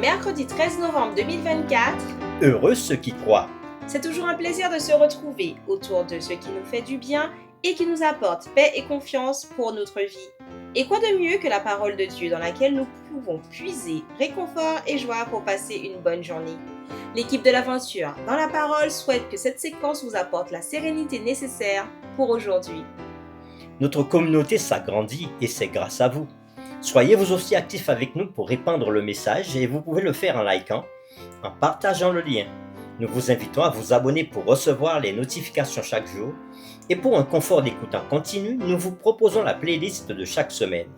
Mercredi 13 novembre 2024, Heureux ceux qui croient. c'est toujours un plaisir de se retrouver autour de ce qui nous fait du bien et qui nous apporte paix et confiance pour notre vie. Et quoi de mieux que la parole de Dieu dans laquelle nous pouvons puiser réconfort et joie pour passer une bonne journée. L'équipe de l'aventure dans la parole souhaite que cette séquence vous apporte la sérénité nécessaire pour aujourd'hui. Notre communauté s'agrandit et c'est grâce à vous. Soyez vous aussi actifs avec nous pour répandre le message et vous pouvez le faire en likant, en partageant le lien. Nous vous invitons à vous abonner pour recevoir les notifications chaque jour et pour un confort d'écoute en continu, nous vous proposons la playlist de chaque semaine.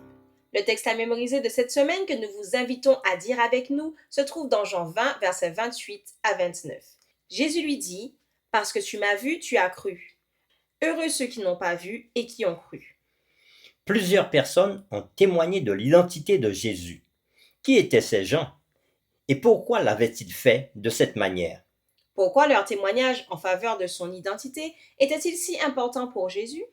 Le texte à mémoriser de cette semaine que nous vous invitons à dire avec nous se trouve dans Jean 20, versets 28 à 29. Jésus lui dit, « Parce que tu m'as vu, tu as cru. Heureux ceux qui n'ont pas vu et qui ont cru. » Plusieurs personnes ont témoigné de l'identité de Jésus. Qui étaient ces gens? Et pourquoi l'avaient-ils fait de cette manière? Pourquoi leur témoignage en faveur de son identité était-il si important pour Jésus?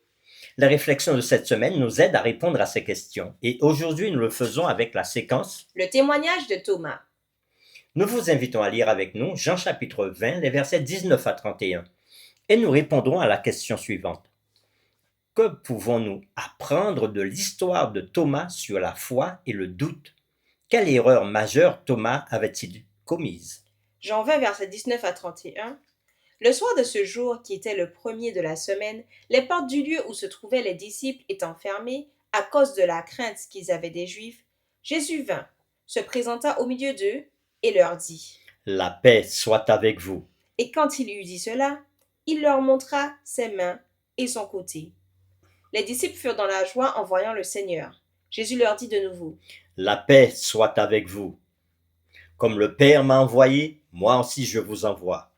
La réflexion de cette semaine nous aide à répondre à ces questions et aujourd'hui nous le faisons avec la séquence. Le témoignage de Thomas. Nous vous invitons à lire avec nous Jean chapitre 20, les versets 19 à 31 et nous répondrons à la question suivante. Que pouvons-nous apprendre de l'histoire de Thomas sur la foi et le doute? Quelle erreur majeure Thomas avait-il commise? Jean 20, versets 19 à 31. Le soir de ce jour, qui était le premier de la semaine, les portes du lieu où se trouvaient les disciples étant fermées, à cause de la crainte qu'ils avaient des Juifs, Jésus vint, se présenta au milieu d'eux, et leur dit. La paix soit avec vous. Et quand il eut dit cela, il leur montra ses mains et son côté. Les disciples furent dans la joie en voyant le Seigneur. Jésus leur dit de nouveau. La paix soit avec vous. Comme le Père m'a envoyé, moi aussi je vous envoie.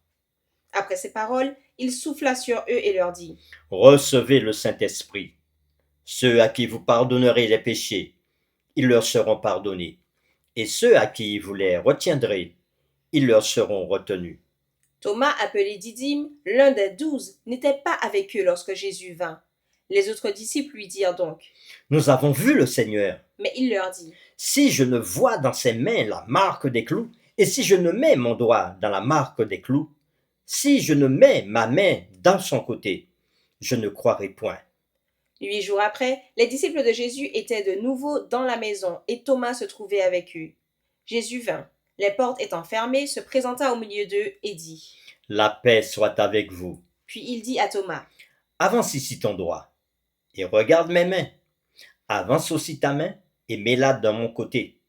Après ces paroles, il souffla sur eux et leur dit. Recevez le Saint-Esprit. Ceux à qui vous pardonnerez les péchés, ils leur seront pardonnés. Et ceux à qui vous les retiendrez, ils leur seront retenus. Thomas, appelé Didyme, l'un des 12, n'était pas avec eux lorsque Jésus vint. Les autres disciples lui dirent donc. Nous avons vu le Seigneur. Mais il leur dit. Si je ne vois dans ses mains la marque des clous, et si je ne mets mon doigt dans la marque des clous, si je ne mets ma main dans son côté, je ne croirai point. 8 jours après, les disciples de Jésus étaient de nouveau dans la maison et Thomas se trouvait avec eux. Jésus vint, les portes étant fermées, se présenta au milieu d'eux et dit. La paix soit avec vous. Puis il dit à Thomas. Avance ici ton doigt et regarde mes mains. Avance aussi ta main et mets-la dans mon côté.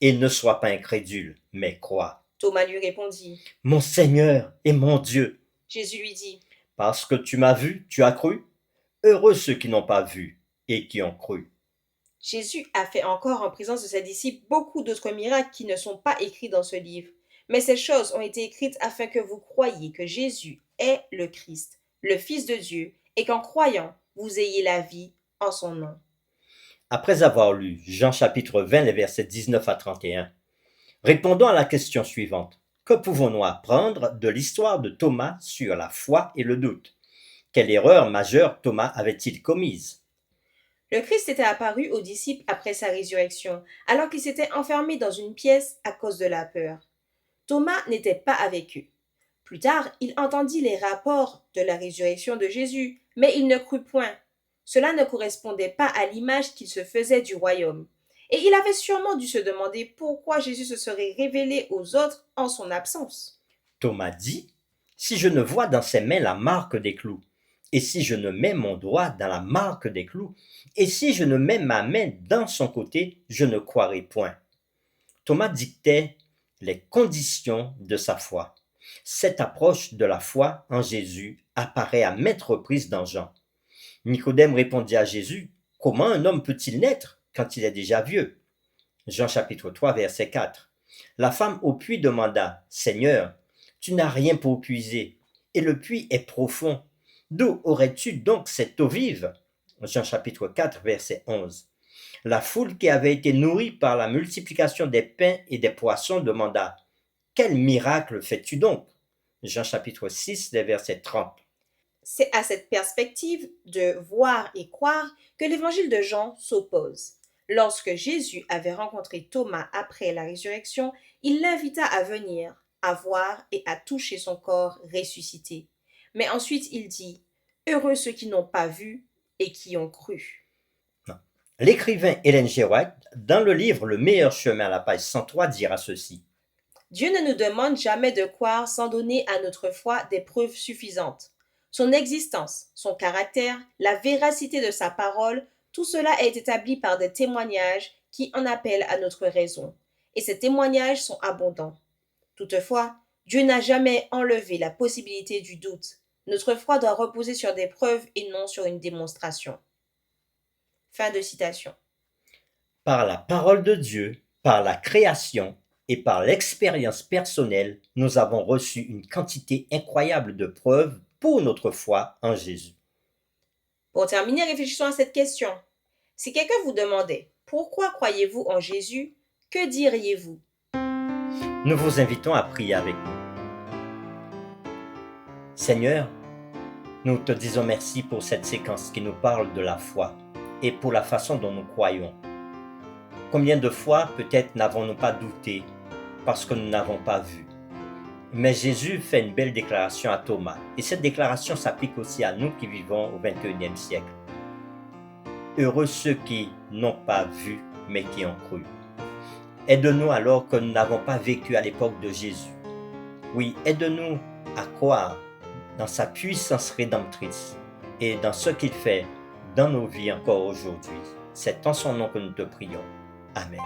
Et ne sois pas incrédule, mais crois. Thomas lui répondit. Mon Seigneur et mon Dieu. Jésus lui dit. Parce que tu m'as vu, tu as cru. Heureux ceux qui n'ont pas vu et qui ont cru. Jésus a fait encore en présence de ses disciples beaucoup d'autres miracles qui ne sont pas écrits dans ce livre. Mais ces choses ont été écrites afin que vous croyiez que Jésus est le Christ, le Fils de Dieu, et qu'en croyant, vous ayez la vie en son nom. Après avoir lu Jean chapitre 20, les versets 19 à 31, répondons à la question suivante. Que pouvons-nous apprendre de l'histoire de Thomas sur la foi et le doute? Quelle erreur majeure Thomas avait-il commise? Le Christ était apparu aux disciples après sa résurrection, alors qu'ils s'étaient enfermés dans une pièce à cause de la peur. Thomas n'était pas avec eux. Plus tard, il entendit les rapports de la résurrection de Jésus, mais il ne crut point. Cela ne correspondait pas à l'image qu'il se faisait du royaume. Et il avait sûrement dû se demander pourquoi Jésus se serait révélé aux autres en son absence. Thomas dit, si je ne vois dans ses mains la marque des clous, et si je ne mets mon doigt dans la marque des clous, et si je ne mets ma main dans son côté, je ne croirai point. Thomas dictait les conditions de sa foi. Cette approche de la foi en Jésus apparaît à maintes reprises dans Jean. Nicodème répondit à Jésus, comment un homme peut-il naître quand il est déjà vieux? Jean chapitre 3 verset 4. La femme au puits demanda, Seigneur, tu n'as rien pour puiser, et le puits est profond. D'où aurais-tu donc cette eau vive? Jean chapitre 4 verset 11. La foule qui avait été nourrie par la multiplication des pains et des poissons demanda, quel miracle fais-tu donc? Jean chapitre 6 verset 30. C'est à cette perspective de voir et croire que l'évangile de Jean s'oppose. Lorsque Jésus avait rencontré Thomas après la résurrection, il l'invita à venir, à voir et à toucher son corps ressuscité. Mais ensuite il dit, heureux ceux qui n'ont pas vu et qui ont cru. L'écrivain Ellen G. White, dans le livre Le meilleur chemin à la page 103, dira ceci. Dieu ne nous demande jamais de croire sans donner à notre foi des preuves suffisantes. Son existence, son caractère, la véracité de sa parole, tout cela est établi par des témoignages qui en appellent à notre raison. Et ces témoignages sont abondants. Toutefois, Dieu n'a jamais enlevé la possibilité du doute. Notre foi doit reposer sur des preuves et non sur une démonstration. Fin de citation. Par la parole de Dieu, par la création et par l'expérience personnelle, nous avons reçu une quantité incroyable de preuves pour notre foi en Jésus. Pour terminer, réfléchissons à cette question. Si quelqu'un vous demandait pourquoi croyez-vous en Jésus, que diriez-vous? Nous vous invitons à prier avec nous. Seigneur, nous te disons merci pour cette séquence qui nous parle de la foi et pour la façon dont nous croyons. Combien de fois peut-être n'avons-nous pas douté parce que nous n'avons pas vu? Mais Jésus fait une belle déclaration à Thomas et cette déclaration s'applique aussi à nous qui vivons au XXIe siècle. Heureux ceux qui n'ont pas vu mais qui ont cru. Aide-nous alors que nous n'avons pas vécu à l'époque de Jésus. Oui, aide-nous à croire dans sa puissance rédemptrice et dans ce qu'il fait dans nos vies encore aujourd'hui. C'est en son nom que nous te prions. Amen.